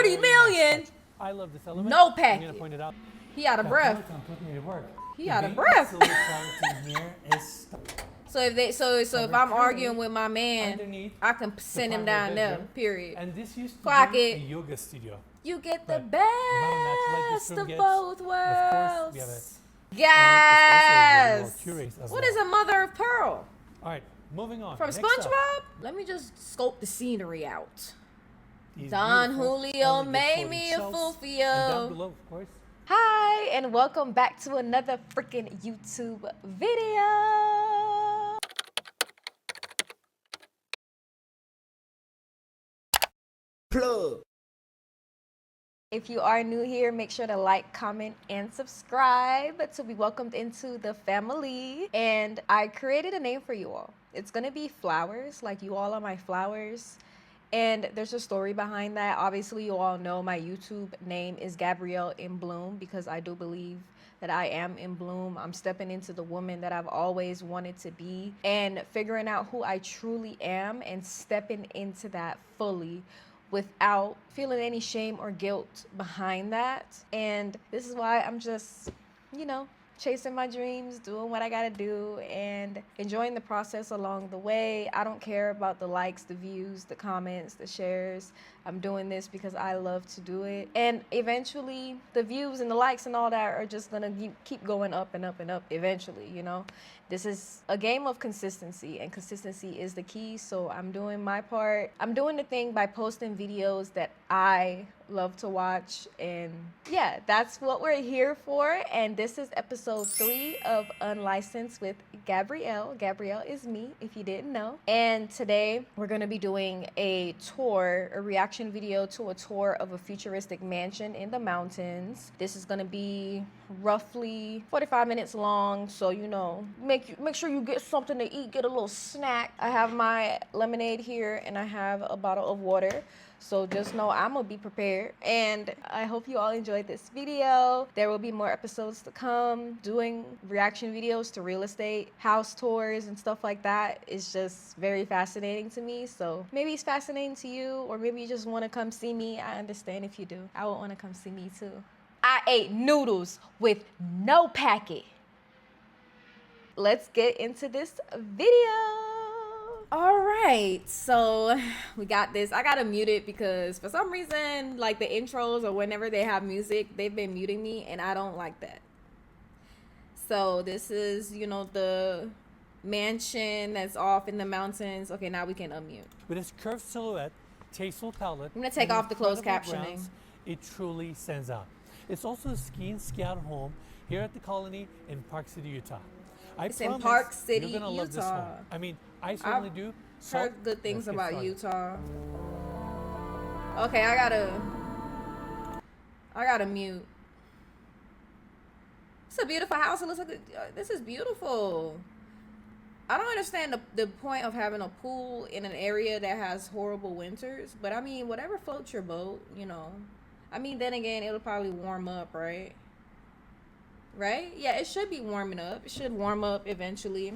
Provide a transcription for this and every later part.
30 million. Nice. I love this element. No I'm packet. gonna point it out. He out of breath. Put me to work. He out of breath. Here is So if I'm arguing with my man, underneath I can send him down there. Period. And this used to Clock be it. a yoga studio. You get the Right. No matter how natural like best this room of gets, both and of course, we have worlds. a- Yes. curates as What well. is a mother of pearl? All right, moving on. From Next SpongeBob? up, Let me just scope the scenery out. these Don beautiful Julio elegant made floating me a shelves. fool for And down you. below, of course, Hi, and welcome back to another freaking YouTube video. Plug. If you are new here, make sure to like, comment, and subscribe to be welcomed into the family. And I created a name for you all. It's gonna be flowers, like you all are my flowers. And there's a story behind that. Obviously, you all know my YouTube name is Gabrielle in Bloom because I do believe that I am in bloom. I'm stepping into the woman that I've always wanted to be and figuring out who I truly am and stepping into that fully without feeling any shame or guilt behind that. And this is why I'm just, chasing my dreams, doing what I gotta do, and enjoying the process along the way. I don't care about the likes, the views, the comments, the shares. I'm doing this because I love to do it. And eventually, the views and the likes and all that are just gonna keep going up and up and up eventually, This is a game of consistency, and consistency is the key. So I'm doing my part. I'm doing the thing by posting videos that I love to watch. And yeah, that's what we're here for. And this is episode 3 of Unlicensed with Gabrielle. Gabrielle is me, if you didn't know. And today we're going to be doing a tour, a reaction video to a tour of a futuristic mansion in the mountains. This is going to be roughly 45 minutes long. So, make sure you get something to eat, get a little snack. I have my lemonade here and I have a bottle of water. So just know I'm gonna be prepared, and I hope you all enjoyed this video. There will be more episodes to come. Doing reaction videos to real estate, house tours, and stuff like that is just very fascinating to me. So maybe it's fascinating to you, or maybe you just wanna come see me. I understand if you do. I would wanna come see me too. I ate noodles with no packet. Let's get into this video. All right, so we got this. I gotta mute it because for some reason, like the intros or whenever they have music, they've been muting me, and I don't like that. So this is, the mansion that's off in the mountains. Okay, now we can unmute. with its curved silhouette, tasteful palette, I'm gonna take and off the closed incredible captioning. grounds, it truly stands out. It's also a ski and scout home here at the Colony in Park City, Utah. It's in Park City, you're gonna love this Utah. home. I mean, I certainly do. So Heard good things let's get about started. Utah. Okay, I gotta mute. It's a beautiful house. It looks like this is beautiful. I don't understand the point of having a pool in an area that has horrible winters, but I mean, whatever floats your boat, I mean, then again, it'll probably warm up, right? Right? Yeah, it should be warming up. It should warm up eventually.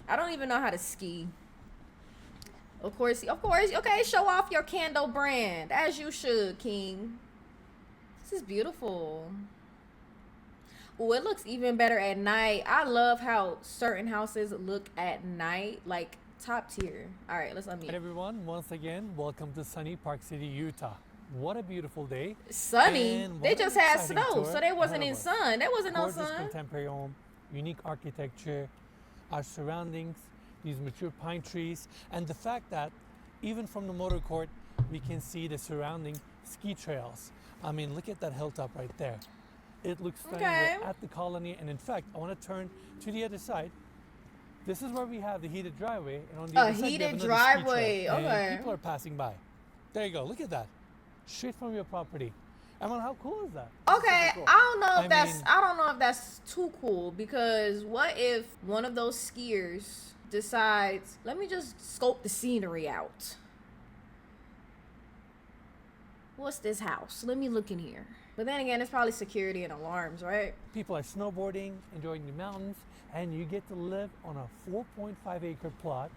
I don't even know how to ski. Of course. Okay, show off your candle brand, as you should, King. This is beautiful. Oh, it looks even better at night. I love how certain houses look at night, like top tier. All right, let's unmute. Hi everyone, once again, welcome to sunny Park City, Utah. What a beautiful day. Sunny. And They what just an had exciting snow, tour so they wasn't ahead in of us. sun. There wasn't no Gorgeous sun. contemporary home, unique architecture, our surroundings, these mature pine trees, and the fact that even from the motor court, we can see the surrounding ski trails. I mean, look at that hilltop right there. It looks stunning. Okay. We're at the Colony, and in fact, I want to turn to the other side. This is where we have the heated driveway, and on the other side, we have heated another ski driveway, trail, and okay. people are passing by. There you go. Look at that. Straight from your property. Emma, how cool is that? This is Okay, super cool. I don't know if I I don't know if that's too cool, because what if one of those skiers decides, let me just scope the scenery out. What's this house? Let me look in here. But then again, it's probably security and alarms, right? People are snowboarding, enjoying the mountains, and you get to live on a 4.5 acre plot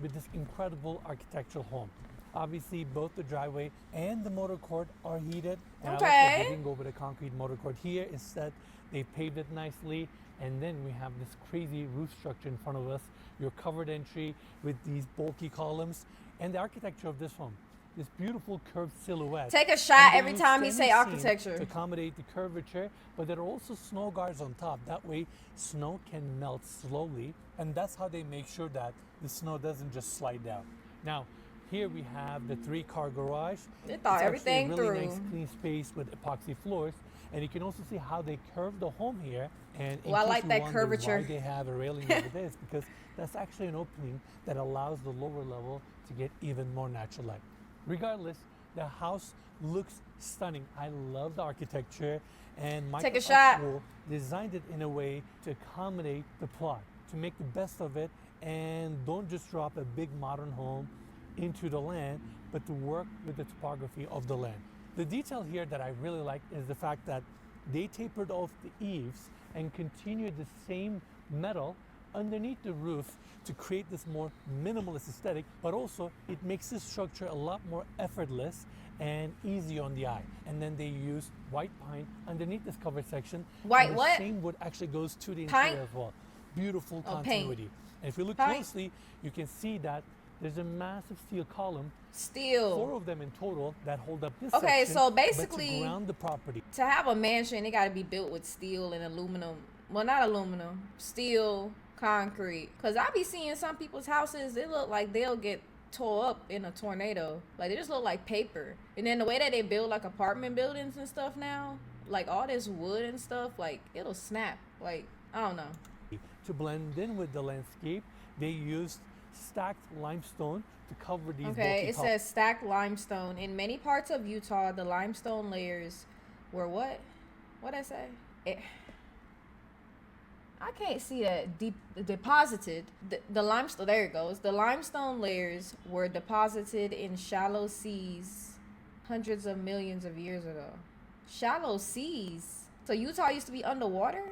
with this incredible architectural home. Obviously, both the driveway and the motor court are heated. And I like Okay. that they didn't go with a concrete motor court here. Instead, they paved it nicely. And then we have this crazy roof structure in front of us. Your covered entry with these bulky columns. And the architecture of this home. This beautiful curved silhouette. Take a shot And they every use time you say semi-seam architecture. to accommodate the curvature, but there are also snow guards on top. That way, snow can melt slowly, and that's how they make sure that the snow doesn't just slide down. Now, here we have the 3-car garage. They thought It's actually everything a really through. nice clean space with epoxy floors, and you can also see how they curved the home here. And in Well, I case like you that wonder curvature. why they have a railing over there, it's because that's actually an opening that allows the lower level to get even more natural light. Regardless, the house looks stunning. I love the architecture, and Michael Take a shot. Upwell designed it in a way to accommodate the plot, to make the best of it, and don't just drop a big modern home into the land, but to work with the topography of the land. The detail here that I really like is the fact that they tapered off the eaves and continued the same metal underneath the roof to create this more minimalist aesthetic, but also it makes this structure a lot more effortless and easy on the eye. And then they use white pine underneath this covered section. White and the what? same wood actually goes to the Pine? interior as well. Beautiful Oh, paint. continuity. And if you look Pine. closely, you can see that there's a massive steel column, 4 Steel. of them in total, that hold up this Okay, section, so but basically- to ground the property. To have a mansion, it got to be built with steel and aluminum. Well, not aluminum, steel, concrete. Because I be seeing some people's houses, they look like they'll get tore up in a tornado. Like, they just look like paper. And then the way that they build, like, apartment buildings and stuff now, like, all this wood and stuff, like, it'll snap. Like, I don't know. To blend in with the landscape, they used stacked limestone to cover these Okay, bulky it columns. says stacked limestone. In many parts of Utah, the limestone layers were what? What'd I say? I can't see that. Deposited. The limestone, there it goes. The limestone layers were deposited in shallow seas hundreds of millions of years ago. Shallow seas? So Utah used to be underwater?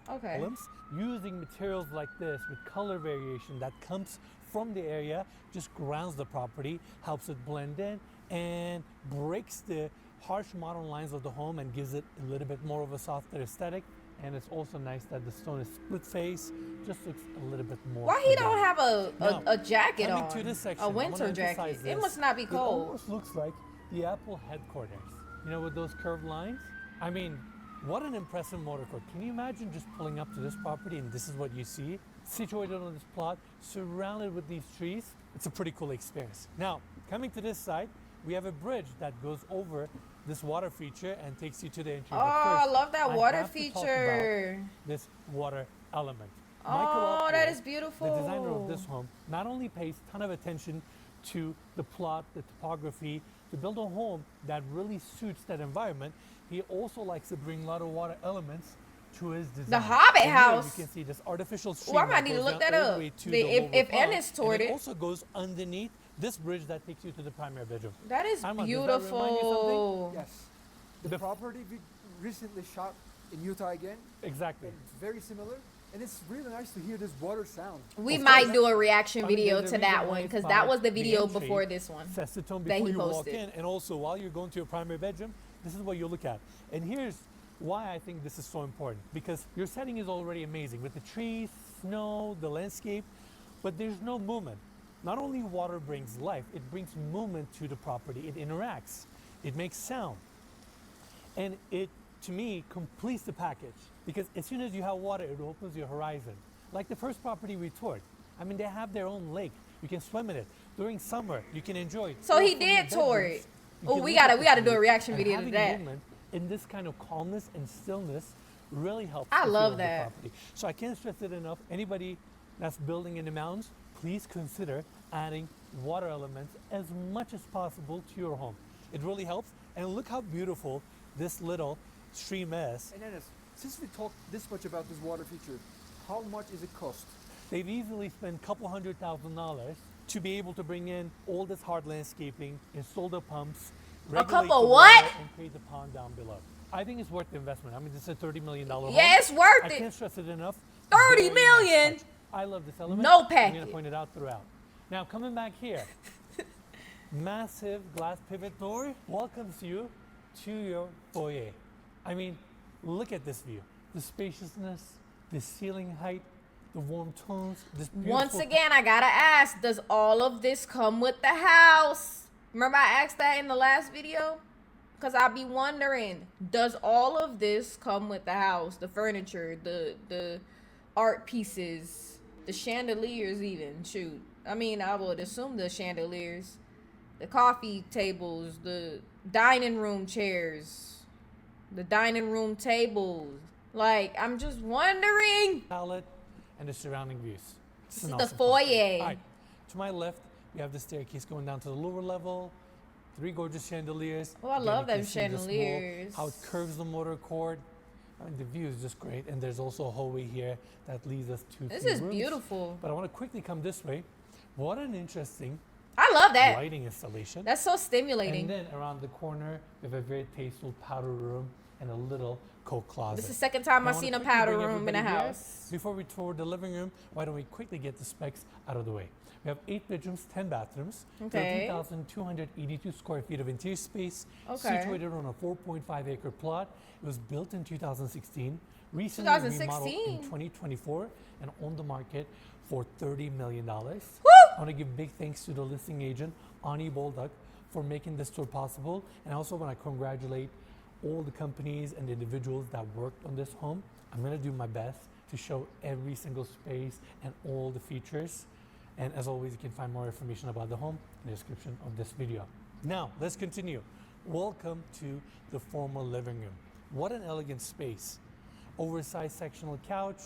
Okay. columns, using materials like this with color variation that comes from the area, just grounds the property, helps it blend in, and breaks the harsh modern lines of the home and gives it a little bit more of a softer aesthetic. And it's also nice that the stone is split face, just looks a little bit more. Why he don't organic. have Now, a jacket coming on? to this section, A I wanna winter jacket. emphasize It this. must not be It cold. almost looks like the Apple headquarters. You know, with those curved lines. I mean, what an impressive motor court. Can you imagine just pulling up to this property and this is what you see? Situated on this plot, surrounded with these trees. It's a pretty cool experience. Now, coming to this side, we have a bridge that goes over this water feature and takes you to the entry. Oh, But I first, love that I water have to talk about feature. this water element. Oh, that Upwell, is beautiful. the designer of this home, not only pays a ton of attention to the plot, the topography, to build a home that really suits that environment, he also likes to bring a lot of water elements to his design. Hobbit And here house. You can see this artificial stream. Well, I might that need to goes look down that all the up. way to The- the if- lower if pond, Enes toured and it. also goes underneath this bridge that takes you to the primary bedroom. That is Armand, does that remind you something? beautiful. Yes. The The- property we recently shot in Utah again, Exactly. and it's very similar. And it's really nice to hear this water sound. We Of might course. do a reaction I mean, video there's a to that reason why one it's because by that was the the video entry. before this one. Sets the tone that before he you walk posted. in, and also while you're going to your primary bedroom, this is what you look at. And here's why I think this is so important, because your setting is already amazing with the trees, snow, the landscape, but there's no movement. Not only water brings life, it brings movement to the property. It interacts, it makes sound, and it, to me, completes the package, because as soon as you have water, it opens your horizon. Like the first property we toured, I mean, they have their own lake. You can swim in it. During summer, you can enjoy it. So Or he from your did tour bedrooms, it. you Oh, can we look at gotta the do a view, reaction and video to having that. movement in this kind of calmness and stillness really helps. I the feel love of the that. property. So I can't stress it enough. Anybody that's building in the mountains, please consider adding water elements as much as possible to your home. It really helps. And look how beautiful this little stream is. And Enes, since we talked this much about this water feature, how much is it cost? They've easily spent a couple $100,000 to be able to bring in all this hard landscaping, install the pumps, regulate couple the what? water, and create the pond down below. I think it's worth the investment. I mean, this is a $30 million home. Yeah, it's worth I it. can't stress it enough. 30 Very nice million? touch. I love this element. No I'm going packet. to point it out throughout. Now coming back here, massive glass pivot door welcomes you to your foyer. I mean, look at this view. The spaciousness, the ceiling height, the warm tones, this beautiful... Once again, I gotta ask, does all of this come with the house? Remember I asked that in the last video? Because I be wondering, does all of this come with the house? The furniture, the art pieces, the chandeliers even, shoot. I mean, I would assume the chandeliers, the coffee tables, the dining room chairs, the dining room tables. Like, I'm just wondering. palette and the surrounding views. This is the foyer. All right, to my left, we have the staircase going down to the lower level. 3 gorgeous chandeliers. Oh, I Again, love you can them see this wall, chandeliers. how it curves the motor court. I mean, the view is just great. And there's also a hallway here that leads us to This 3 is rooms. beautiful. But I want to quickly come this way. What an interesting I love that. lighting installation. That's so stimulating. And then around the corner, we have a very tasteful powder room and a little coat closet. This is the second time Now, I've I wanna seen a quickly powder bring room in a everybody here. house. Before we tour the living room, why don't we quickly get the specs out of the way? We have 8 bedrooms, 10 bathrooms, Okay. 13,282 square feet of interior space, Okay. situated on a 4.5 acre plot. It was built in 2016, recently remodeled 2016? in 2024, and on the market for $30 million. Woo! I want to give big thanks to the listing agent, Ani Bolduck, for making this tour possible. And I also want to congratulate all the companies and the individuals that worked on this home. I'm going to do my best to show every single space and all the features. And as always, you can find more information about the home in the description of this video. Now, let's continue. Welcome to the formal living room. What an elegant space. Oversized sectional couch,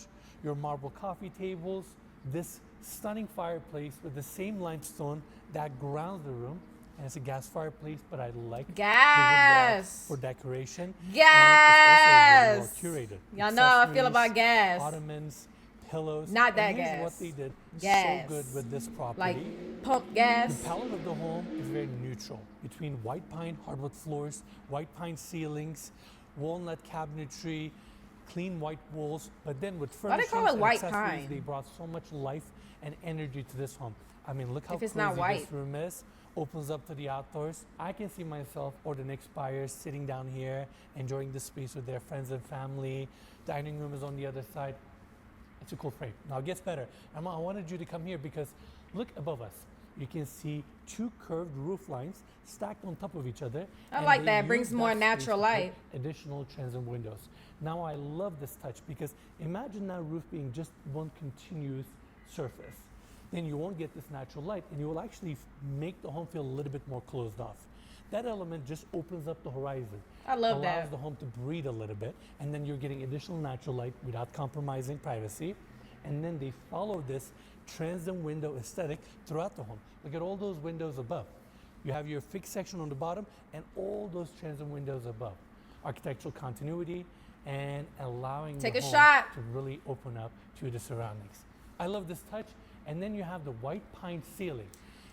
your marble coffee tables, this stunning fireplace with the same limestone that grounds the room. And it's a gas fireplace, but I like the wood Gas. logs for decoration. Gas. And it's also really well curated. Y'all know how I feel Accessories, about gas. Ottomans, pillows. Not that and here's gas. what they did Gas. so good with this property. Like pump gas. The palette of the home is very neutral between white pine hardwood floors, white pine ceilings, walnut cabinetry, clean white walls, but then with Why they furnishings call it and white accessories, pine? they brought so much life and energy to this home. I mean, look how If it's cozy not white. this room is. Opens up to the outdoors. I can see myself or the next buyers sitting down here, enjoying this space with their friends and family. Dining room is on the other side. It's a cool frame. Now it gets better. Emma, I wanted you to come here because look above us. You can see 2 curved roof lines stacked on top of each other. I and like they that. It brings use more space natural to put light. Additional transom windows. Now I love this touch because imagine that roof being just one continuous surface. Then you won't get this natural light and you will actually make the home feel a little bit more closed off. That element just opens up the horizon. I love allows that. the home to breathe a little bit, and then you're getting additional natural light without compromising privacy. And then they follow this transom window aesthetic throughout the home. Look at all those windows above. You have your fixed section on the bottom and all those transom windows above. Architectural continuity and allowing Take the a home shot. to really open up to the surroundings. I love this touch. And then you have the white pine ceiling.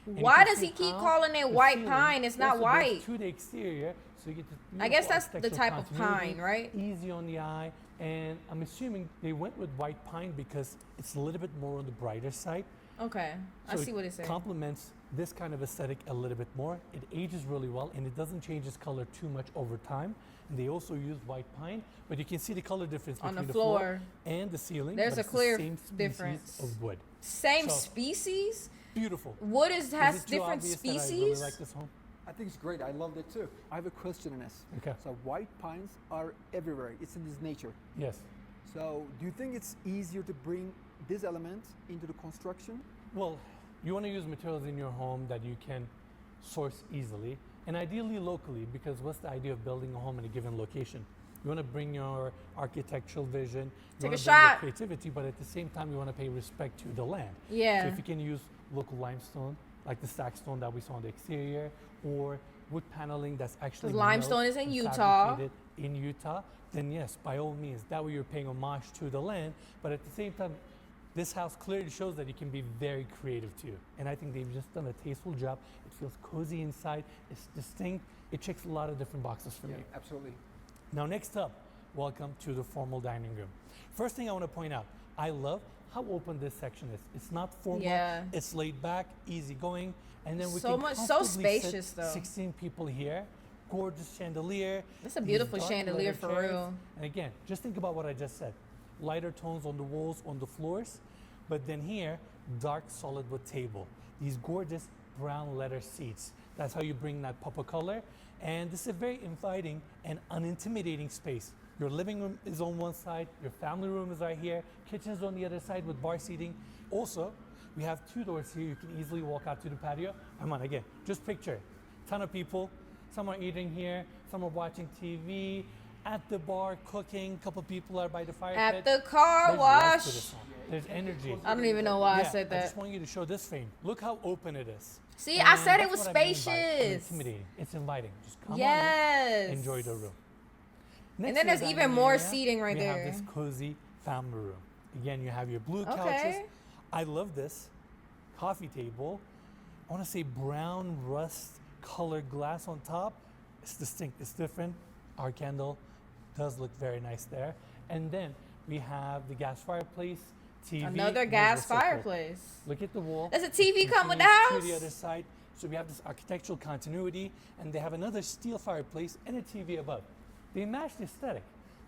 And you Why can does he see keep how calling it the white ceiling pine? It's not also goes white. to the exterior, so you get the I guess beautiful that's the architectural type of continuity, pine, right? Easy on the eye, and I'm assuming they went with white pine because it's a little bit more on the brighter side. Okay. I So see what it's saying. complements this kind of aesthetic a little bit more. It ages really well, and it doesn't change its color too much over time. And they also use white pine, but you can see the color difference On between the the floor floor. and the ceiling. There's but a it's the clear same species difference. of wood. Same So- species? Beautiful. Wood has Is it too different obvious that I really species? like this home? I think it's great. I loved it too. I have a question, Enes. Okay. So white pines are everywhere. It's in this nature. Yes. So do you think it's easier to bring this element into the construction? Well, you want to use materials in your home that you can source easily and ideally locally, because what's the idea of building a home in a given location? You want to bring your architectural vision, you Take want a to bring your shot. creativity, but at the same time you want to pay respect to the land. So Yeah. if you can use local limestone, like the stack stone that we saw on the exterior, or wood paneling that's actually 'Cause limestone milled is in and Utah. fabricated in Utah, then yes, by all means, that way you're paying homage to the land, but at the same time, this house clearly shows that you can be very creative too. And I think they've just done a tasteful job. It feels cozy inside, it's distinct, it checks a lot of different boxes for me. Absolutely. Now next up, welcome to the formal dining room. First thing I want to point out, I love how open this section is. It's not formal. Yeah. It's laid back, easy going, and then we So can much- so comfortably spacious, sit though. 16 people here. Gorgeous chandelier. That's a these beautiful dark chandelier leather for chairs. real. And again, just think about what I just said. Lighter tones on the walls, on the floors, but then here, dark solid wood table. These gorgeous brown leather seats. That's how you bring that pop of color. And this is a very inviting and unintimidating space. Your living room is on one side, your family room is right here, kitchen's on the other side with bar seating. Also, we have 2 doors here. You can easily walk out to the patio. Come on, again, just picture, ton of people. Some are eating here, some are watching TV, at the bar cooking, a couple people are by the fire At pit. the car There's life to wash. this home. There's energy. I don't even know why I Yeah, said I that. just want you to show this frame. Look how open it is. See, I And said it that's was what I mean by spacious. Intimidating. It's inviting. Just come Yes. on in, enjoy the room. And Next then to there's the even dining more area, seating right we there. have this cozy family room. Again, you have your blue couches. Okay. I love this coffee table. I want to say brown rust colored glass on top. It's distinct. It's different. Our candle does look very nice there. And then we have the gas fireplace, TV. Another and gas there's a circle. fireplace. Look at the wall. Does a TV come with the Continues to the house? other side. So we have this architectural continuity, and they have another steel fireplace and a TV above. They match the aesthetic.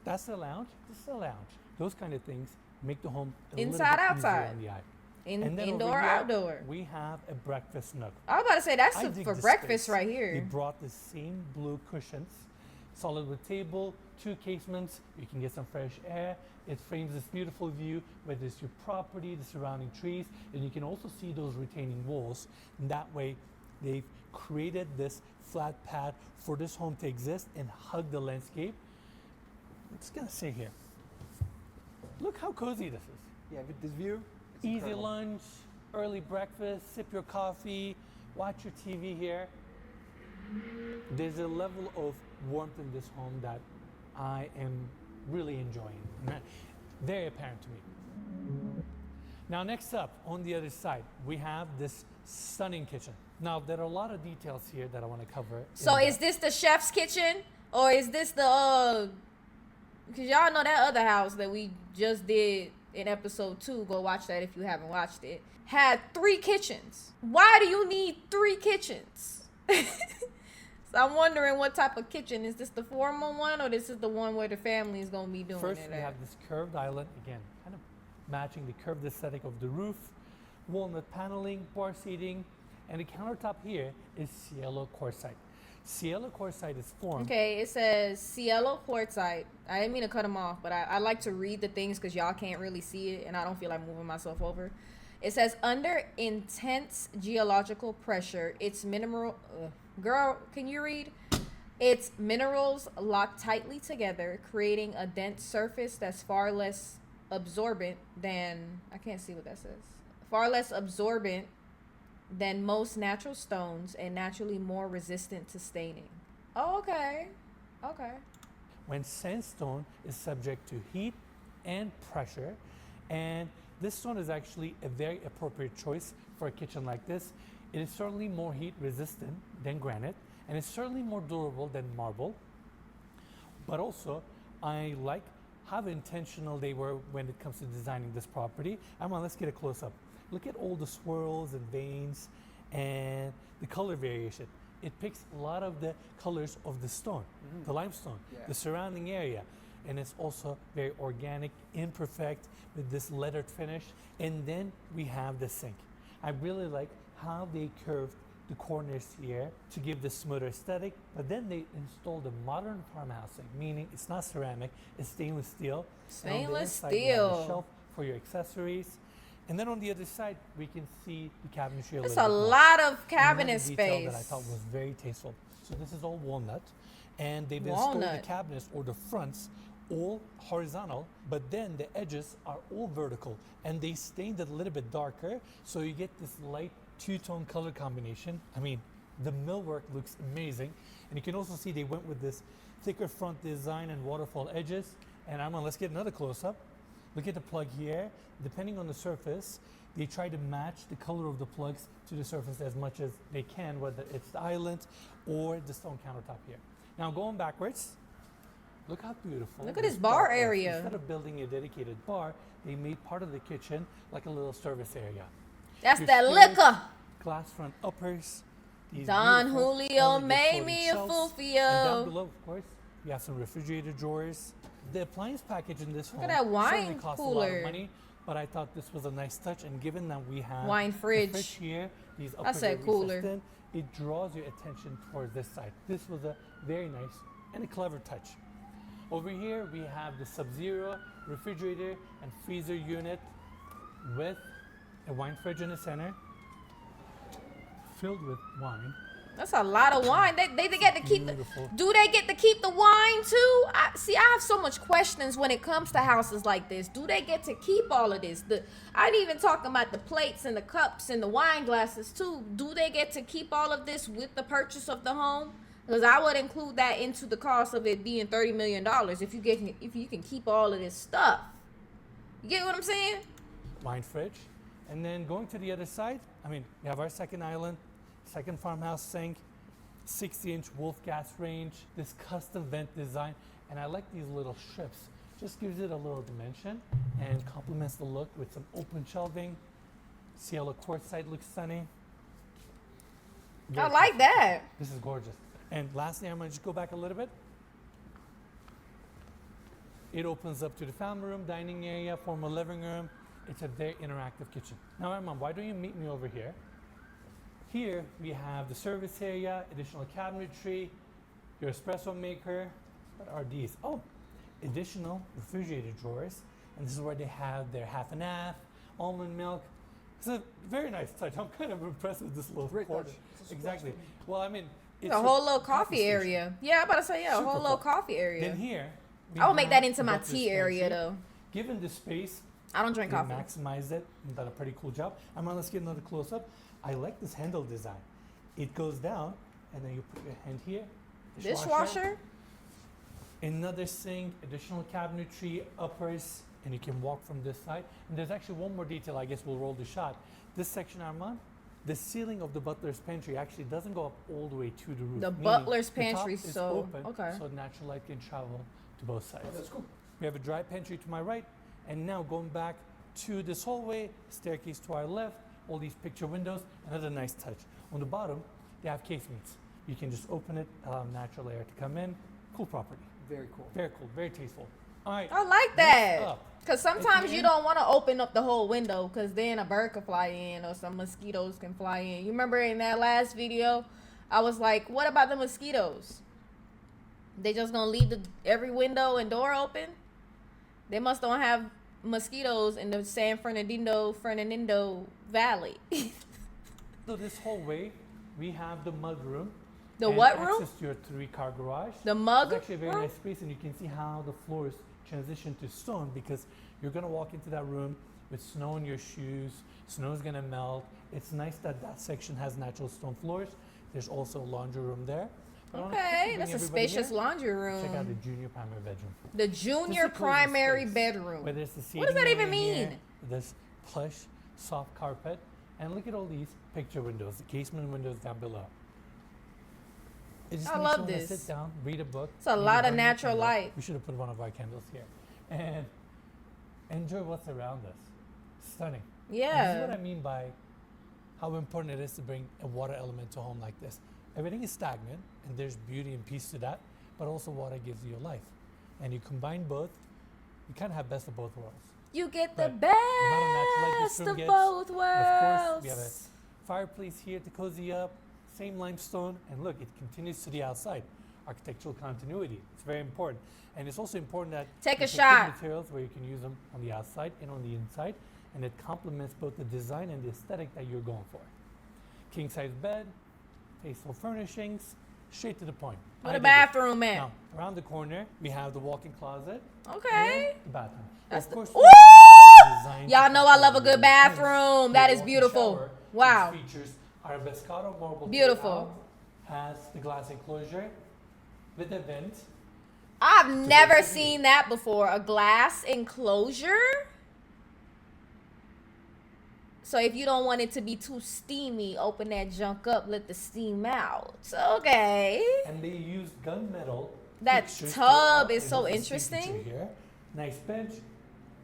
That's the lounge. This is the lounge. Those kind of things make the home a Inside, little bit easier outside. on the eye. In, And then over indoor, here, outdoor. We have a breakfast nook. I was about to say that's I dig for this breakfast space. right They here. brought the same blue cushions, solid wood table, 2 casements. You can get some fresh air. It frames this beautiful view, whether it's your property, the surrounding trees, and you can also see those retaining walls. And that way, they've created this flat pad for this home to exist and hug the landscape. I'm just gonna say here, look how cozy this is. Yeah, with this view, it's Easy incredible. lunch, early breakfast, sip your coffee, watch your TV here. There's a level of warmth in this home that I am really enjoying. Very apparent to me. Now next up, on the other side, we have this stunning kitchen. Now there are a lot of details here that I want to cover. So in is this the chef's kitchen, or is this the because y'all know that other house that we just did in episode 2, go watch that if you haven't watched it, had 3 kitchens. Why do you need 3 kitchens? So I'm wondering what type of kitchen. Is this the formal one, or this is the one where the family is going to be doing First, it we at? have this curved island, again, kind of matching the curved aesthetic of the roof, walnut paneling, bar seating, and the countertop here is Cielo quartzite. Cielo quartzite is formed. Okay, it says Cielo quartzite. I didn't mean to cut them off, but I like to read the things because y'all can't really see it, and I don't feel like moving myself over. It says under intense geological pressure, its mineral. Girl, can you read? Its minerals lock tightly together, creating a dense surface that's far less absorbent than. I can't see what that says. Far less absorbent than most natural stones and naturally more resistant to staining. Oh, okay. Okay. When sandstone is subject to heat and pressure, and this stone is actually a very appropriate choice for a kitchen like this. It is certainly more heat resistant than granite, and it's certainly more durable than marble. But also, I like how intentional they were when it comes to designing this property. Let's get a close up. Look at all the swirls and veins and the color variation. It picks a lot of the colors of the stone, the limestone, Yeah. the surrounding area. And it's also very organic, imperfect, with this lettered finish. And then we have the sink. I really like how they curved the corners here to give this smoother aesthetic, but then they installed a modern farmhouse sink, meaning it's not ceramic, it's stainless steel. And on the Stainless inside, you have a steel. shelf for your accessories. And then on the other side, we can see the cabinetry. It's little a bit more. lot of Another cabinet detail space. that I thought was very tasteful. So this is all walnut, and they've installed the Walnut. cabinets or the fronts all horizontal, but then the edges are all vertical, and they stained it a little bit darker, so you get this light 2-tone color combination. I mean, the millwork looks amazing, and you can also see they went with this thicker front design and waterfall edges. And let's get another close-up. Look at the plug here. Depending on the surface, they try to match the color of the plugs to the surface as much as they can, whether it's the island or the stone countertop here. Now going backwards, Look how beautiful. Look at this bar is. area. Instead of building a dedicated bar, they made part of the kitchen like a little service area. That's Your that stairs, liquor. glass front uppers. These Don beautiful, Julio elegant made floating me a shelves. fool for And down you. below, of course, you have some refrigerator drawers. The appliance package in this Look home at that wine certainly costs a lot cooler. of money, but I thought this was a nice touch. And given that we have Wine the fridge. here, these I uppers said are cooler. recessed in, it draws your attention towards this side. This was a very nice and a clever touch. Over here, we have the Sub-Zero refrigerator and freezer unit with a wine fridge in the center, filled with wine. That's a lot of wine. They get to keep the, Beautiful. do they get to keep the wine too? I have so much questions when it comes to houses like this. Do they get to keep all of this? I ain't even talking about the plates and the cups and the wine glasses too. Do they get to keep all of this with the purchase of the home? Because I would include that into the cost of it being $30 million if you can keep all of this stuff. You get what I'm saying? Wine fridge. And then going to the other side, I mean, we have our second island, second farmhouse sink, 60-inch wolf gas range, this custom vent design. And I like these little strips. Just gives it a little dimension and complements the look with some open shelving. Cielo quartzite looks stunning. I like that. This is gorgeous. And lastly, I'm going to just go back a little bit. It opens up to the family room, dining area, formal living room. It's a very interactive kitchen. Now, Mom, why don't you meet me over here? Here we have the service area, additional cabinetry, your espresso maker. What are these? Oh, additional refrigerator drawers. And this is where they have their half and half, almond milk. It's a very nice touch. I'm kind of impressed with this little Great corner. touch. It's a Exactly. surprise to me. Well, I mean, it's A whole little coffee coffee station. area. Yeah, I'm about to say, yeah, a Super whole little cool. coffee area. Then here, we I would make have that into my butler's tea area pantry. though. Given the space, I don't drink they coffee. maximized it and done a pretty cool job. Let's get another close up. I like this handle design. It goes down, and then you put your hand here. Dishwasher? Another sink, additional cabinetry, uppers, and you can walk from this side. And there's actually one more detail. I guess we'll roll the shot. This section, Armand, the ceiling of the butler's pantry actually doesn't go up all the way to the roof. The meaning butler's the top pantry, is so- open, okay. so natural light can travel to both sides. Oh, that's cool. We have a dry pantry to my right, and now going back to this hallway, staircase to our left, all these picture windows, another nice touch. On the bottom, they have casements. You can just open it, allow natural air to come in. Cool property. Very cool. Very cool, very tasteful. All right. I like next that. up, Because sometimes you Again? don't want to open up the whole window because then a bird could fly in or some mosquitoes can fly in. You remember in that last video, I was like, what about the mosquitoes? They just going to leave every window and door open? They must don't have mosquitoes in the San Fernando Valley. So this hallway, we have the mud room. The and what room? Access to your 3-car garage. The mug It's actually a very room? nice space, and you can see how the floors transition to stone because you're gonna walk into that room with snow in your shoes. Snow's gonna melt. It's nice that that section has natural stone floors. There's also a laundry room there. But I wanna quickly Okay, bring that's a everybody spacious here. laundry Check out the room. junior primary bedroom. The This junior is a cozy primary space. bedroom. Whether it's the What does that seating even area here, mean? this plush, soft carpet, and look at all these picture windows, the casement windows down below. It just I makes love you wanna this. sit down, read a book. It's a maybe lot of burn your natural candle. light. We should have put one of our candles here, and enjoy what's around us. Stunning. And this is what Yeah. I mean by how important it is to bring a water element to a home like this. Everything is stagnant, and there's beauty and peace to that, but also water gives you a life. And you combine both, you kind of have best of both worlds. You get the Right. The amount of natural light this best room of gets, both And worlds. of course, we have a fireplace here to cozy up, same limestone, and look, it continues to the outside. Architectural continuity, it's very important. And it's also important that Take you a pick good shot. materials where you can use them on the outside and on the inside, and it complements both the design and the aesthetic that you're going for. King size bed, tasteful furnishings, straight to the point. Where I the dig it. bathroom at? Now, around the corner, we have the walk-in closet Okay. and the bathroom. That's of the- course, Woo! designed Y'all to know I love a complement good the hence, bathroom. the That is walk-in beautiful. shower, Wow. which features our Pescado marble Beautiful. throughout, has the glass enclosure with a vent. I've never basically- seen that before. A glass enclosure? So if you don't want it to be too steamy, open that junk up, let the steam out. Okay. And they use gunmetal That fixtures tub throughout. is It so has a sea feature interesting. Here. Nice bench,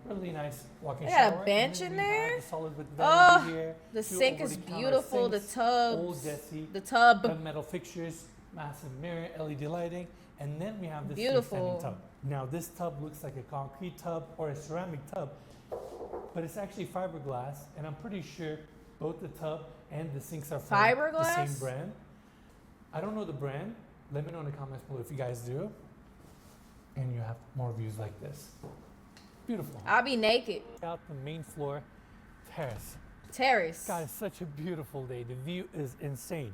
really nice walk-in They got a shower. And bench then in we have there. the solid wood Oh, vanity here. the two sink is over-the-counter beautiful. The sinks, tubs. old Desi, The tub. gunmetal fixtures, massive mirror, LED lighting, and then we have this Beautiful. freestanding tub. Now this tub looks like a concrete tub or a ceramic tub, but it's actually fiberglass, and I'm pretty sure both the tub and the sinks are from the Fiberglass? same brand. I don't know the brand. Let me know in the comments below if you guys do. And you have more views like this. Beautiful. I'll be naked. Out the main floor terrace. Terrace. God, it's such a beautiful day. The view is insane.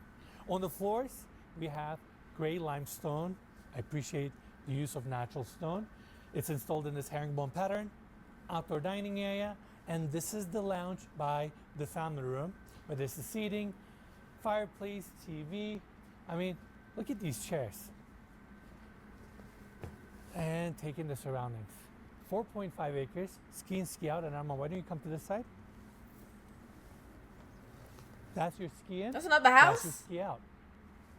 On the floors, we have gray limestone. I appreciate the use of natural stone. It's installed in this herringbone pattern. Outdoor dining area. And this is the lounge by the family room, where there's the seating, fireplace, TV. I mean, look at these chairs. And take in the surroundings. 4.5 acres, ski in, ski out. And Armand, why don't you come to this side? That's your ski in. That's another That's house? your ski out.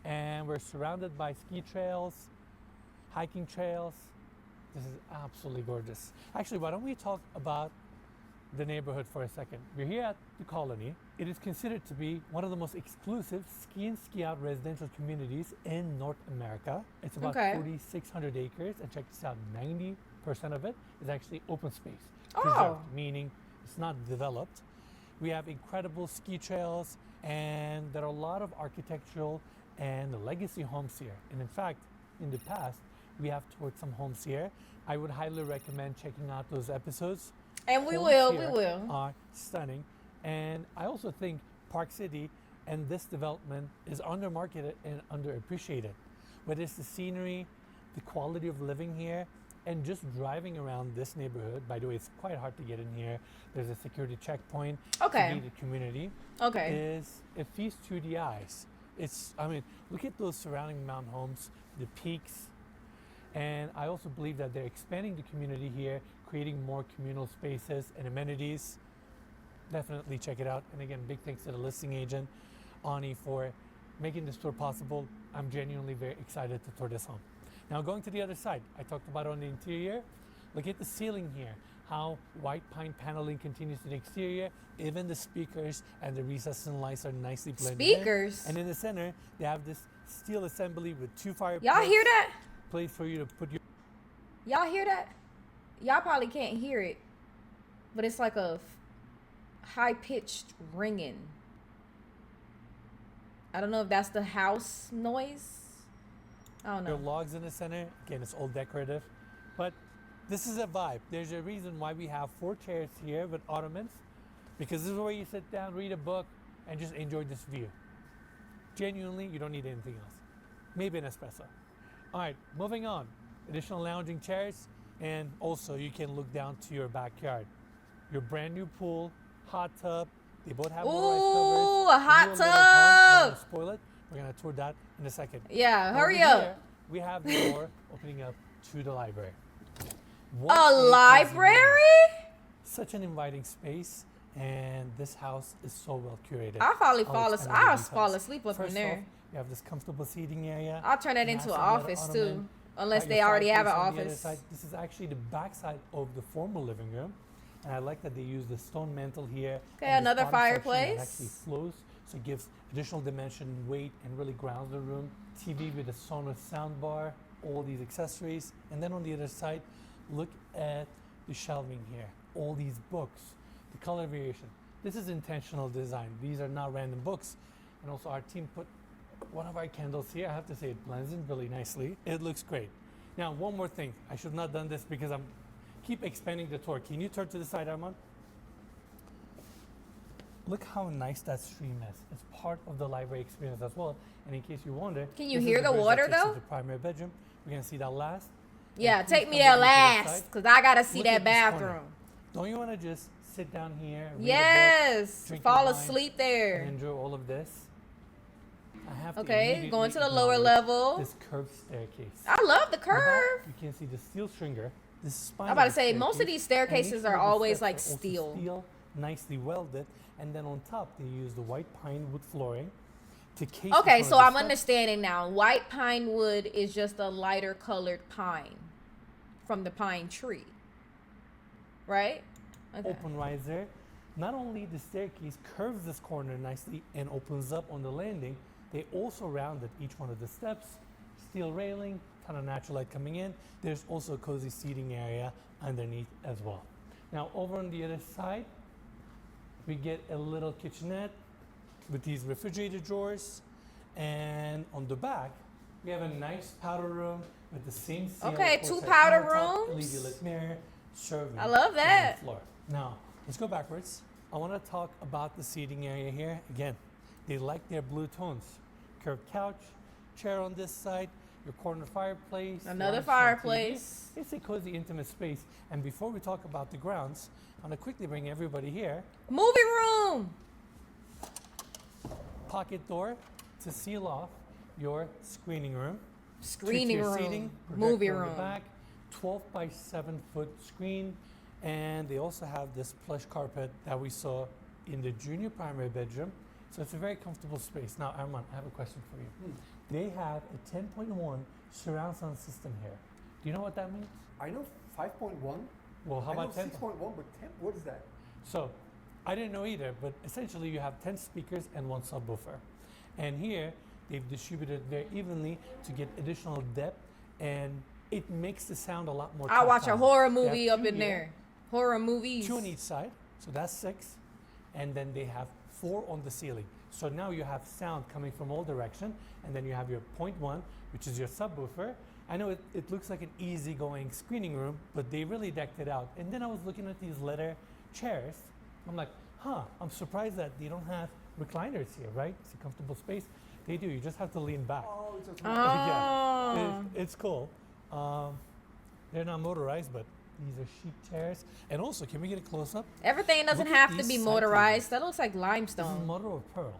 And we're surrounded by ski trails, hiking trails. This is absolutely gorgeous. Actually, why don't we talk about the neighborhood for a second? We're here at the Colony. It is considered to be one of the most exclusive ski in, ski out residential communities in North America. It's about Okay. 4,600 acres, and check this out, 90% of it is actually open space. Oh. Preserved, meaning it's not developed. We have incredible ski trails, and there are a lot of architectural and legacy homes here. And in fact, in the past, we have toured some homes here. I would highly recommend checking out those episodes. And we Homes will, we here will. Are stunning. And I also think Park City and this development is undermarketed and underappreciated. Whether it's the scenery, the quality of living here, and just driving around this neighborhood. By the way, it's quite hard to get in here. There's a security checkpoint. Okay. To gated community. Okay. Is it feasts to the eyes. It's, I mean, look at those surrounding mountain homes, the peaks. And I also believe that they're expanding the community here, creating more communal spaces and amenities. Definitely check it out. And again, big thanks to the listing agent, Ani, for making this tour possible. I'm genuinely very excited to tour this home. Now going to the other side, I talked about on the interior. Look at the ceiling here, how white pine paneling continues to the exterior. Even the speakers and the recessed lights are nicely blended in. Speakers? And in the center, they have this steel assembly with two fire Y'all hear that? place for you to put your Y'all hear that? Y'all probably can't hear it, but it's like a high-pitched ringing. I don't know if that's the house noise. I don't Your know. logs in the center. Again, it's all decorative, but this is a vibe. There's a reason why we have 4 chairs here with ottomans, because this is where you sit down, read a book, and just enjoy this view. Genuinely, you don't need anything else. Maybe an espresso. All right, moving on. Additional lounging chairs, and also you can look down to your backyard. Your brand new pool, hot tub. They both have motorized covers. Ooh, a hot New little pond. I don't tub. wanna spoil it. We're gonna tour that in a second. Yeah, Over hurry here, up. we have the door opening up to the library. What A crazy library? moment. Such an inviting space, and this house is so well curated. I'll probably I'll fall expand asleep. on the I'll fall details. asleep up First in there. off, you have this comfortable seating area. I'll turn that into an office too, unless they already have an office. This is actually the back side of the formal living room. And I like that they use the stone mantle here. Okay, and this another bottom section fireplace. that actually flows, so it gives additional dimension, weight, and really grounds the room. TV with a Sonos sound bar, all these accessories. And then on the other side, look at the shelving here. All these books, the color variation. This is intentional design. These are not random books. And also our team put one of our candles here. I have to say it blends in really nicely. It looks great. Now, one more thing. I should have not done this because I'm keep expanding the tour. Can you turn to the side, Armand? Look how nice that stream is. It's part of the library experience as well. And in case you wonder, Can you this is hear the bridge that water, takes you though? to the primary bedroom. We're gonna see that last. Yeah, And take please me come there with to the last, side. because I got to see Look that at this corner. bathroom. Don't you want to just sit down here, read a book, Yes, drink fall your wine, asleep and there. enjoy all of this? I have to Okay, immediately going to the lower acknowledge level. This curved staircase. I love the In the back, curve. you can see the steel stringer. This spine I'm about of to the say, most of staircase, these and staircases each are one of the always steps like are also steel. nicely welded, and then on top they use the white pine wood flooring. to case. Okay, each so one of I'm the steps. understanding now. White pine wood is just a lighter colored pine from the pine tree, right? Okay. Open riser. Not only the staircase curves this corner nicely and opens up on the landing, they also rounded each one of the steps. Steel railing, ton of natural light coming in. There's also a cozy seating area underneath as well. Now over on the other side, we get a little kitchenette with these refrigerator drawers, and on the back, we have a nice powder room with the same ceiling. Okay, quartzite 2 powder countertop, rooms. LED lit mirror, serving. I love the main that. floor. Now, let's go backwards. I want to talk about the seating area here. Again, they like their blue tones. Curved couch, chair on this side, your corner fireplace. Another lamps, fireplace. TV. It's a cozy, intimate space. And before we talk about the grounds, I'm going to quickly bring everybody here. Movie room. Pocket door to seal off your screening room. Screening Two-tier room. seating, Movie projector on room. the back, 12 by 7 foot screen, and they also have this plush carpet that we saw in the junior primary bedroom. So it's a very comfortable space. Now, Arman, I have a question for you. They have a 10.1 surround sound system here. Do you know what that means? I know 5.1. Well, how I about know 10? 6.1, but 10, what is that? So, I didn't know either, but essentially you have 10 speakers and 1 subwoofer. And here, they've distributed very evenly to get additional depth, and it makes the sound a lot more. I'll watch a tactile. horror They have movie up 2 in here, there. Horror movies. 2 on each side, so that's 6. And then they have 4 on the ceiling. So now you have sound coming from all direction, and then you have your point 1, which is your subwoofer. I know it looks like an easygoing screening room, but they really decked it out. And then I was looking at these leather chairs. I'm like, I'm surprised that they don't have recliners here, right? It's a comfortable space. They do. You just have to lean back. Oh, it's a Oh. It's cool. They're not motorized, but these are chic chairs. And also, can we get a close up? Everything doesn't Look at have to these be side motorized. That looks like This is limestone. mother of pearl.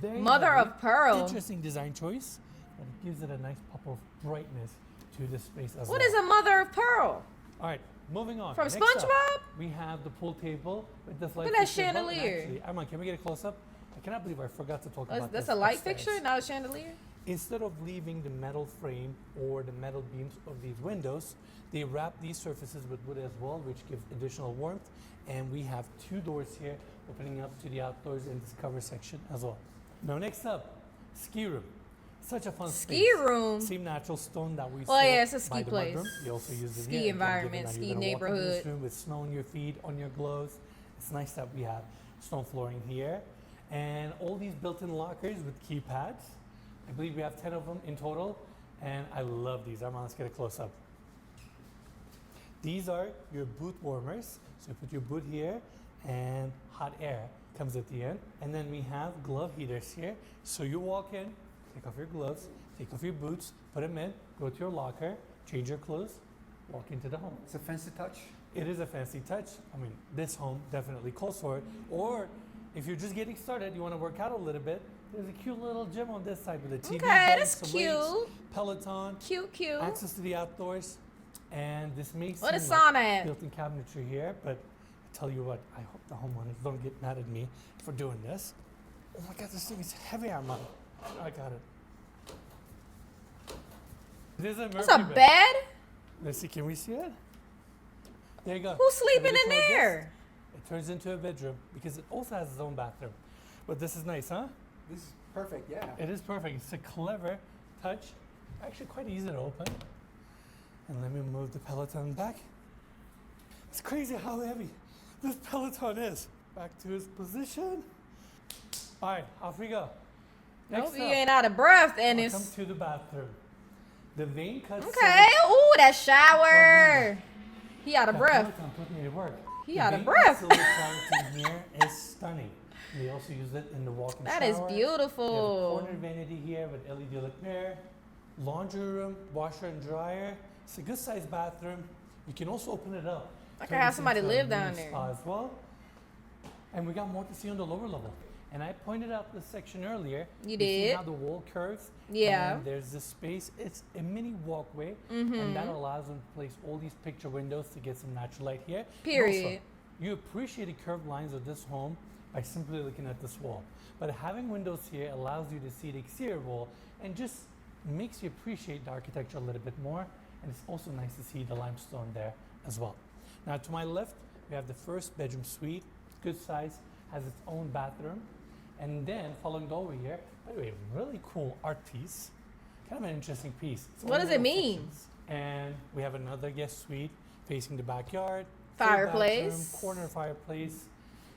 Very Mother heavy. of pearl. Interesting design choice, but it gives it a nice pop of brightness to the space as What well. is a mother of pearl? All right, moving on. From Next SpongeBob? up, we have the pool table with this light at that fixture button. chandelier. Actually, Arman, can we get a close up? I cannot believe I forgot to talk about That's this a light upstairs. fixture, not a chandelier? Instead of leaving the metal frame or the metal beams of these windows, they wrap these surfaces with wood as well, which gives additional warmth. And we have 2 doors here opening up to the outdoors in this cover section as well. Now, next up, ski room. Such a fun Ski space. room? Same natural stone that we saw. Well, yeah, it's a by ski the place. mudroom. They also use it Ski here. Again, environment, given that ski you're gonna walk into this neighborhood. room with snow on your feet, on your gloves. It's nice that we have stone flooring here. And all these built-in lockers with keypads. I believe we have 10 of them in total. And I love these. Let's get a close up. These are your boot warmers. So you put your boot here and hot air comes at the end. And then we have glove heaters here. So you walk in, take off your gloves, take off your boots, put them in, go to your locker, change your clothes, walk into the home. It's a fancy touch. It is a fancy touch. I mean, this home definitely calls for it. Or if you're just getting started, you want to work out a little bit, there's a cute little gym on this side with a TV, Okay, bed, that's some cute. weights, Peloton, Cute, cute. access to the outdoors, and this may What a seem sauna like at? built-in cabinetry here, but I tell you what, I hope the homeowners don't get mad at me for doing this. Oh my God, this thing is heavy, Armand. I got it. It is a Murphy That's a bed? Let's see, can we see it? There you go. Who's sleeping Everybody in try this. there? It turns into a bedroom because it also has its own bathroom. But this is nice, huh? This is perfect, yeah. It is perfect. It's a clever touch. Actually quite easy to open. And let me move the Peloton back. It's crazy how heavy this Peloton is. Back to its position. All right, off we go. Nope, Next you up, ain't out of breath, welcome Enes. to the bathroom. The vein cuts. Okay, ooh, that shower. He out of breath. Peloton put me to work. He The out of vein breath. cut silver clarity here is stunning. They also use it in the walk-in That shower. is We have a beautiful. corner vanity here with LED lit mirror, laundry room, washer and dryer. It's a good sized bathroom. You can also open it up. I could turn have this somebody into a live down mini there. spa as well. And we got more to see on the lower level. And I pointed out this section earlier. You See did. how the wall curves? Yeah. And there's this space. It's a mini walkway, and that allows them to place all these picture windows to get some natural light here. And Period. also, you appreciate the curved lines of this home by simply looking at this wall. But having windows here allows you to see the exterior wall and just makes you appreciate the architecture a little bit more. And it's also nice to see the limestone there as well. Now to my left, we have the first bedroom suite, good size, has its own bathroom. And then following the over here, by the way, really cool art piece. Kind of an interesting piece. What does it mean? Sections. And we have another guest suite facing the backyard. Fireplace. Bathroom, corner fireplace.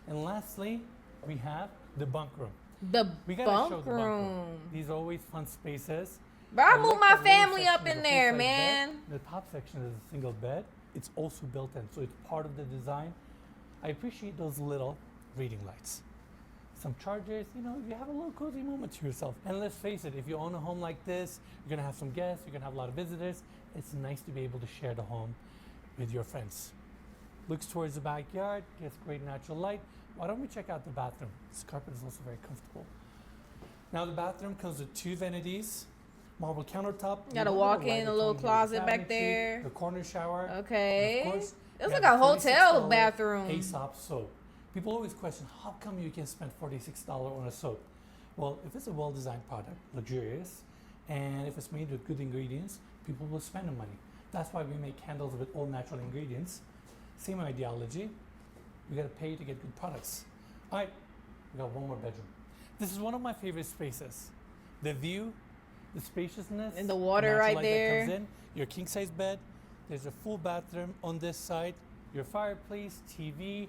And lastly, we have the bunk room. The We gotta show bunk the bunk room. These are always fun spaces. Bro, I I moved like my the lower family section up is in a there, full-size man. bed. The top section is a single bed. It's also built in, so it's part of the design. I appreciate those little reading lights. Some chargers, you know, you have a little cozy moment to yourself. And let's face it, if you own a home like this, you're gonna have some guests, you're gonna have a lot of visitors. It's nice to be able to share the home with your friends. Looks towards the backyard, gets great natural light. Why don't we check out the bathroom? This carpet is also very comfortable. Now the bathroom comes with 2 vanities, marble countertop. You got a We walk want a in, a lighter little tone here, closet the back cabinetry, there. The corner shower. Okay. And of course, It's we like have a the hotel $46 bathroom. Aesop soap. People always question, how come you can spend $46 on a soap? Well, if it's a well-designed product, luxurious, and if it's made with good ingredients, people will spend the money. That's why we make candles with all natural ingredients. Same ideology. We gotta pay to get good products. All right, we got one more bedroom. This is one of my favorite spaces. The view, the spaciousness, And the water natural right light there. that comes in, your king size bed. There's a full bathroom on this side, your fireplace, TV.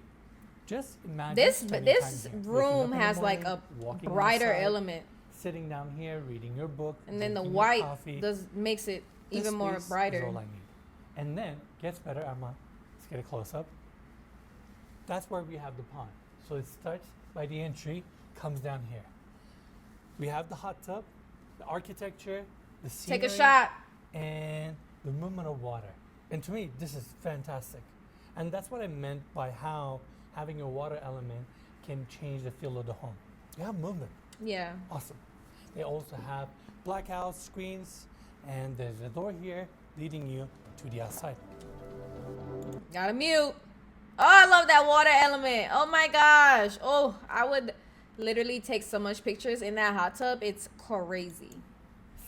Just imagine This spending this time here. Waking room up in the has like morning, a walking brighter outside, element, sitting down here, reading your book, and then the drinking your white coffee. makes it This even more space is brighter. all I need. And then gets better. Let's get a close up. That's where we have the pond. So it starts by the entry, comes down here. We have the hot tub, the architecture, the scenery, Take a shot. and the movement of water. And to me, this is fantastic. And that's what I meant by how having a water element can change the feel of the home. You have movement. Yeah. Awesome. They also have blackout screens, and there's a door here leading you to the outside. Gotta mute. Oh, I love that water element. Oh my gosh. Oh, I would literally take so much pictures in that hot tub. It's crazy.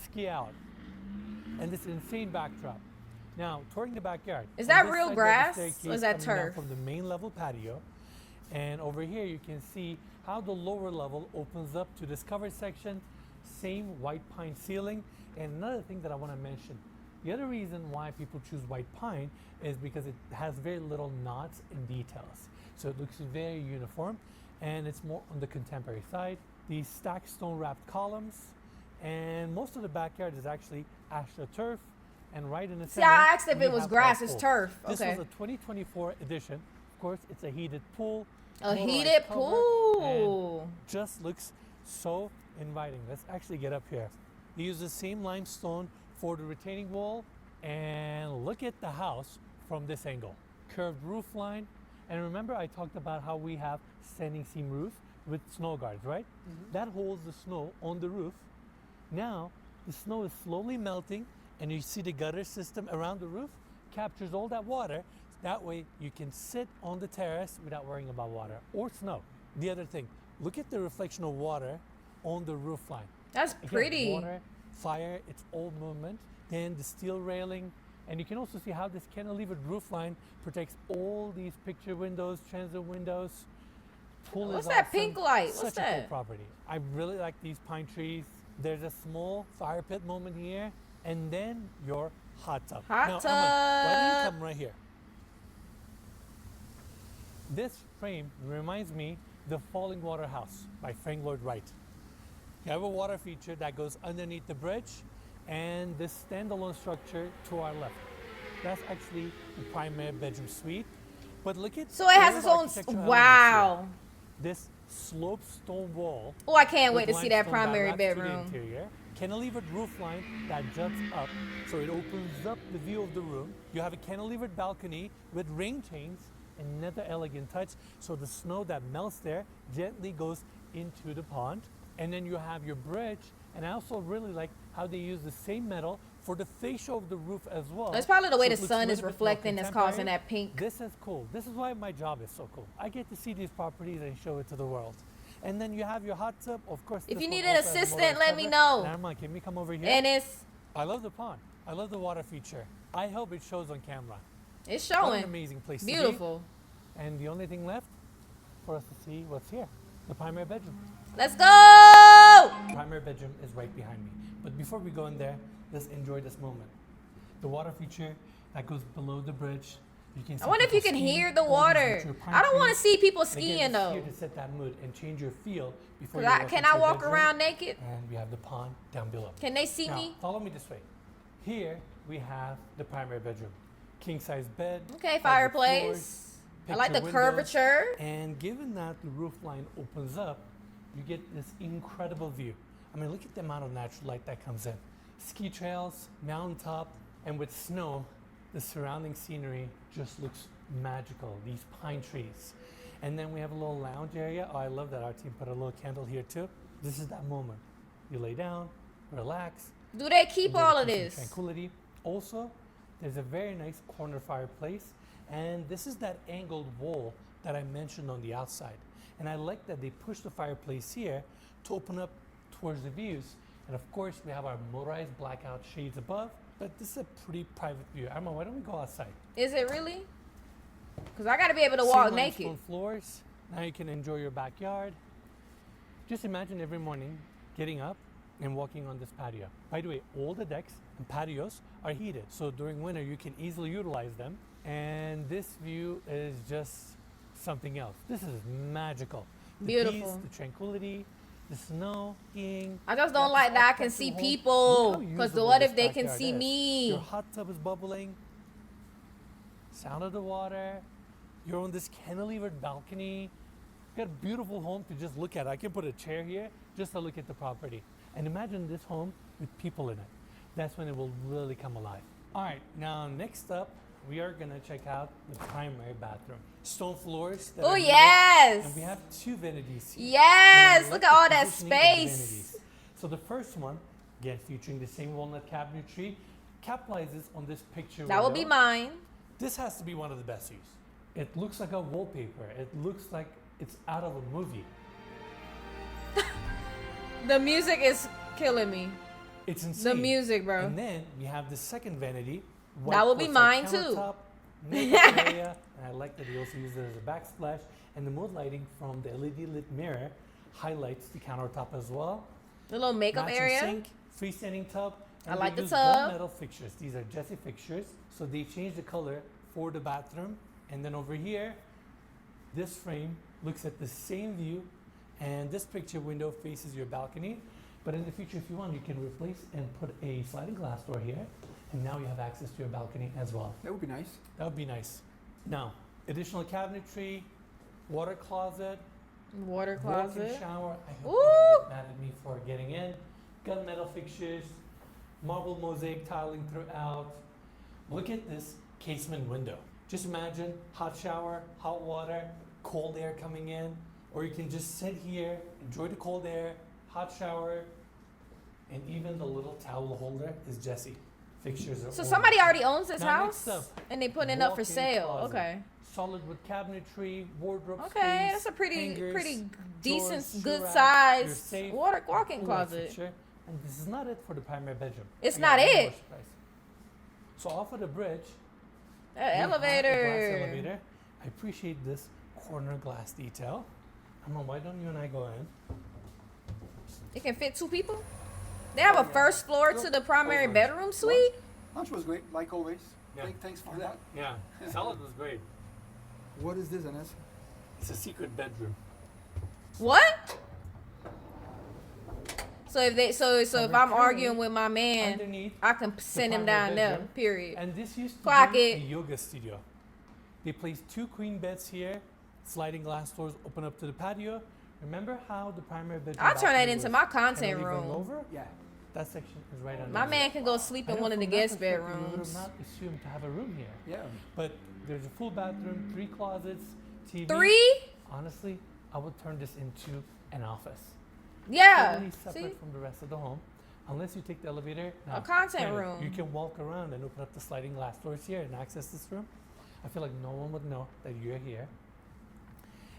Ski out. And this insane backdrop. Now, touring the backyard. Is On that this real side, grass, there's a staircase or is that coming down turf? from the main level patio. And over here, you can see how the lower level opens up to this covered section. Same white pine ceiling. And another thing that I want to mention, the other reason why people choose white pine is because it has very little knots and details. So it looks very uniform, and it's more on the contemporary side. These stacked stone wrapped columns, and most of the backyard is actually astroturf. And right in the See, center, I asked if we it was have grass. our It's pool. turf. This Okay. was a 2024 edition. Of course, it's a heated pool. A motorized heated cover, pool. and just looks so inviting. Let's actually get up here. They use the same limestone for the retaining wall, and look at the house from this angle. Curved roof line, and remember I talked about how we have standing seam roof with snow guards, right? That holds the snow on the roof. Now the snow is slowly melting, and you see the gutter system around the roof captures all that water. That way you can sit on the terrace without worrying about water or snow. The other thing, look at the reflection of water on the roof line. That's Again, pretty. water, fire, it's all movement. Then the steel railing, and you can also see how this cantilevered roof line protects all these picture windows, transit windows. Pool What's is that awesome. pink light? What's Such a cool that? property. I really like these pine trees. There's a small fire pit moment here, and then your hot tub. Hot now, Ahmad, why don't you tub. come right here? This frame reminds me the Falling Water House by Frank Lloyd Wright. You have a water feature that goes underneath the bridge, and this standalone structure to our left. That's actually the primary bedroom suite. But look at So it has all its the own. architectural elements Wow. here. This sloped stone wall. Oh, I can't wait with to see that limestone primary wraps to the bedroom. interior. Cantilevered roof line that juts up, so it opens up the view of the room. You have a cantilevered balcony with rain chains, another elegant touch. So the snow that melts there gently goes into the pond. And then you have your bridge. And I also really like how they use the same metal For the fascia of the roof as well. It's probably the way so the it looks a sun is little bit more reflecting that's causing contemporary. that pink. This is cool. This is why my job is so cool. I get to see these properties and show it to the world. And then you have your hot tub, of course. If this you one need an also has a assistant, motorized let me cover. know. Narman, can we come over here? And it's I love the pond. I love the water feature. I hope it shows on camera. it's What an showing. amazing place to Beautiful. be. And the only thing left for us to see what's here, the primary bedroom. Let's go! The primary bedroom is right behind me. But before we go in there, let's enjoy this moment. The water feature that goes below the bridge. You can see I wonder if you people can skiing, hear the all these water. mature pine I don't want to trees. see people And again, skiing it's though. here to set that mood and change your feel before you Cause walk can into I your walk bedroom. around naked? And we have the pond down below. Can they see Now, me? follow me this way. Here we have the primary bedroom. King size bed. Okay, hardwood fireplace. floors, I like the picture windows, curvature. And given that the roof line opens up, you get this incredible view. I mean, look at the amount of natural light that comes in. Ski trails, mountaintop, and with snow, the surrounding scenery just looks magical. These pine trees. And then we have a little lounge area. Oh, I love that our team put a little candle here too. This is that moment. You lay down, relax. Do they keep enjoy all the of peace and this? Tranquility. Also, there's a very nice corner fireplace. And this is that angled wall that I mentioned on the outside. And I like that they push the fireplace here to open up towards the views. And of course, we have our motorized blackout shades above. But this is a pretty private view. Emma, why don't we go outside? Is it really? Cause I gotta be able to walk Same naked. limestone floors. Now you can enjoy your backyard. Just imagine every morning getting up and walking on this patio. By the way, all the decks and patios are heated. So during winter, you can easily utilize them. And this view is just something else. This is magical. The Beautiful. peace, the tranquility, the snow, skiing. I just don't like that I can see people. Cause what if they can see me? Your hot tub is bubbling. Sound of the water. You're on this cantilevered balcony. You got a beautiful home to just look at. I can put a chair here just to look at the property. And imagine this home with people in it. That's when it will really come alive. All right, now next up, we are gonna check out the primary bathroom. Stone floors. that Oh are heated, yes. And we have two vanities here. Yes. And I Look like at the all that positioning of the space. vanities. So the first one, again featuring the same walnut cabinetry, capitalizes on this picture That will be window. mine. This has to be one of the best views. It looks like a wallpaper. It looks like it's out of a movie. The music is killing me. It's insane. The music, bro. And then we have the second vanity. That will be quartzite mine, too. countertop, makeup area, and I like that he also uses it as a backsplash. And the mood lighting from the LED lit mirror highlights the countertop as well. The little makeup Matching area. sink, freestanding tub. I and like they the use tub. gunmetal fixtures. These are Jesse fixtures. So they changed the color for the bathroom. And then over here, this frame looks at the same view. And this picture window faces your balcony. But in the future, if you want, you can replace and put a sliding glass door here. And now you have access to your balcony as well. That would be nice. That would be nice. Now, additional cabinetry, water closet, Water walk-in closet. shower. I hope Ooh. you don't get mad at me for getting in. Gunmetal fixtures, marble mosaic tiling throughout. Look at this casement window. Just imagine hot shower, hot water, cold air coming in. Or you can just sit here, enjoy the cold air, hot shower, and even the little towel holder is Jesse. Fixtures are So all- somebody already owns this Now, house, next up, and they putting it up for walk-in sale. closet. Okay. Solid wood cabinetry, wardrobe Okay, space, that's a pretty hangers, decent, drawers, good shoe rack, size your safe, walk-in cool light closet. fixture. And this is not it for the primary bedroom. It's I got not one more it. surprise. So off of the bridge, That we have a glass elevator. elevator. I appreciate this corner glass detail. Why don't you and I go in? It can fit two people. They have a first floor to the primary bedroom suite. Lunch was great, like always. Yeah. Thanks for that. Yeah, salad was great. What is this, Enes? It's a secret bedroom. What? So if they so if Number I'm three, arguing with my man, Underneath, I can send him primary down there. bedroom. Period. and this used to Clock be it. a yoga studio. They placed two queen beds here, sliding glass doors open up to the patio. Remember how the primary bedroom? I'll turn that balcony into was my content cantilevered room. Over? Yeah. That section is right under. My there. man can go sleep I in know one of the from that guest perspective, You would bedrooms. have not assumed to have a room here, Yeah. but there's a full bathroom, 3 closets, TV. 3? Honestly, I would turn this into an office. Yeah. Totally separate See? from the rest of the home. Unless you take the elevator. A content granted, room. You can walk around and open up the sliding glass doors here and access this room. I feel like no one would know that you're here.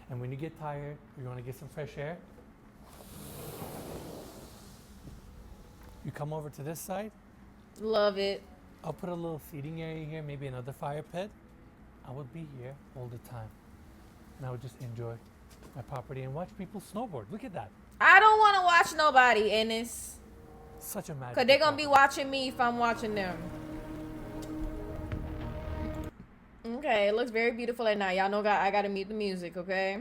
And when you get tired, or you want to get some fresh air, you come over to this side. Love it. I'll put a little seating area here, maybe another fire pit. I would be here all the time. And I would just enjoy my property and watch people snowboard. Look at that. I don't want to watch nobody, Enes. Such a magic. Because they're going to be watching me if I'm watching them. Okay, it looks very beautiful at night. Y'all know I got to mute the music, okay?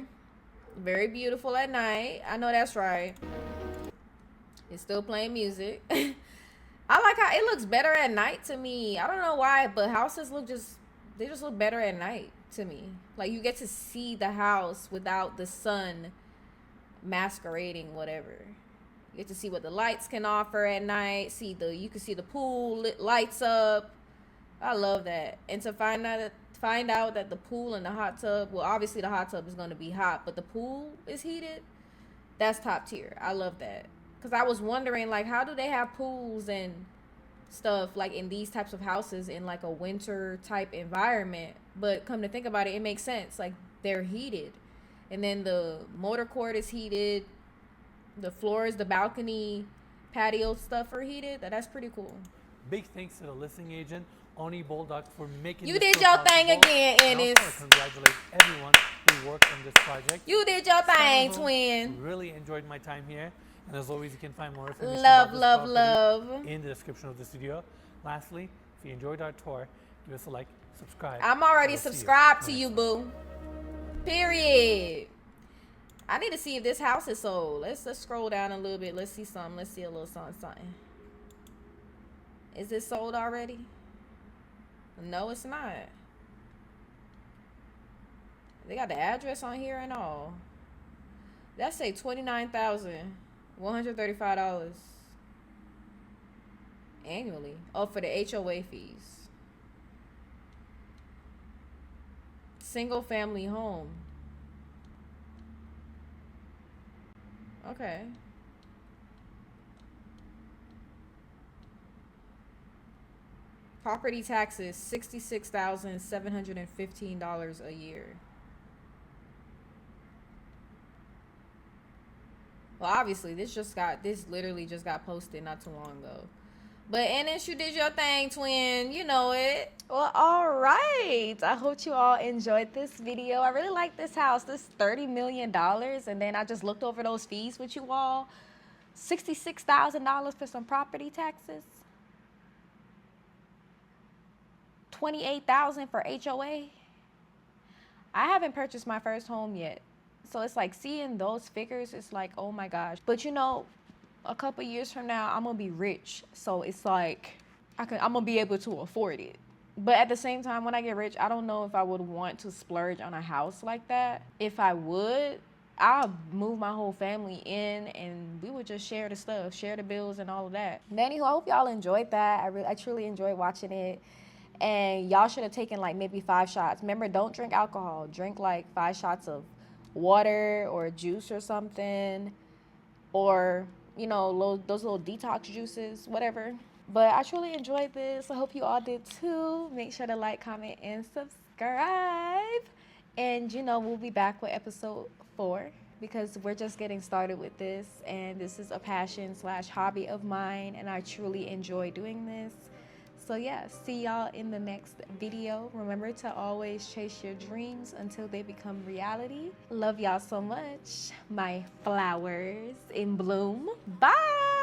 Very beautiful at night. I know that's right. It's still playing music. I like how it looks better at night to me. I don't know why, but houses they just look better at night to me. Like you get to see the house without the sun masquerading whatever. You get to see what the lights can offer at night. You can see the pool lights up. I love that. And to find out that the pool and the hot tub, well, obviously the hot tub is going to be hot, but the pool is heated. That's top tier. I love that. Because I was wondering, like, how do they have pools and stuff, like, in these types of houses in, like, a winter type environment? But come to think about it, it makes sense. Like, they're heated. And then the motor court is heated. The floors, the balcony, patio stuff are heated. That's pretty cool. Big thanks to the listing agent, Oni Bolduck, for making You this did so your thing possible. again, And I Enes. also want to congratulate everyone who worked on this project. You did your thing, Some of them twin. Really enjoyed my time here. And as always, you can find more information Love, about this love, property love. in the description of this video. Lastly, if you enjoyed our tour, give us a like, subscribe. I'm already and we'll see subscribed to next you, time. boo. Period. I need to see if this house is sold. Let's scroll down a little bit. Let's see something. Let's see a little something. Is this sold already? No, it's not. They got the address on here and all. That say $29,135 annually. Oh, for the HOA fees. Single family home. Okay. Property taxes $66,715 a year. Well, obviously, this literally just got posted not too long ago. But Enes, you did your thing, twin. You know it. Well, all right. I hope you all enjoyed this video. I really like this house. This $30 million. And then I just looked over those fees with you all. $66,000 for some property taxes. $28,000 for HOA. I haven't purchased my first home yet. So it's like seeing those figures, it's like, oh my gosh. But you know, a couple years from now, I'm gonna be rich. So it's like, I'm gonna be able to afford it. But at the same time, when I get rich, I don't know if I would want to splurge on a house like that. If I would, I'll move my whole family in and we would just share the stuff, share the bills and all of that. But anywho, I hope y'all enjoyed that. I truly enjoyed watching it. And y'all should have taken like maybe 5 shots. Remember, don't drink alcohol. Drink like 5 shots of water or juice or something, or you know, those little detox juices, whatever. But I truly enjoyed this. I hope you all did too. Make sure to like, comment, and subscribe. And you know, we'll be back with episode 4 because we're just getting started with this, and this is a passion/hobby of mine, and I truly enjoy doing this. So yeah, see y'all in the next video. Remember to always chase your dreams until they become reality. Love y'all so much. My flowers in bloom. Bye.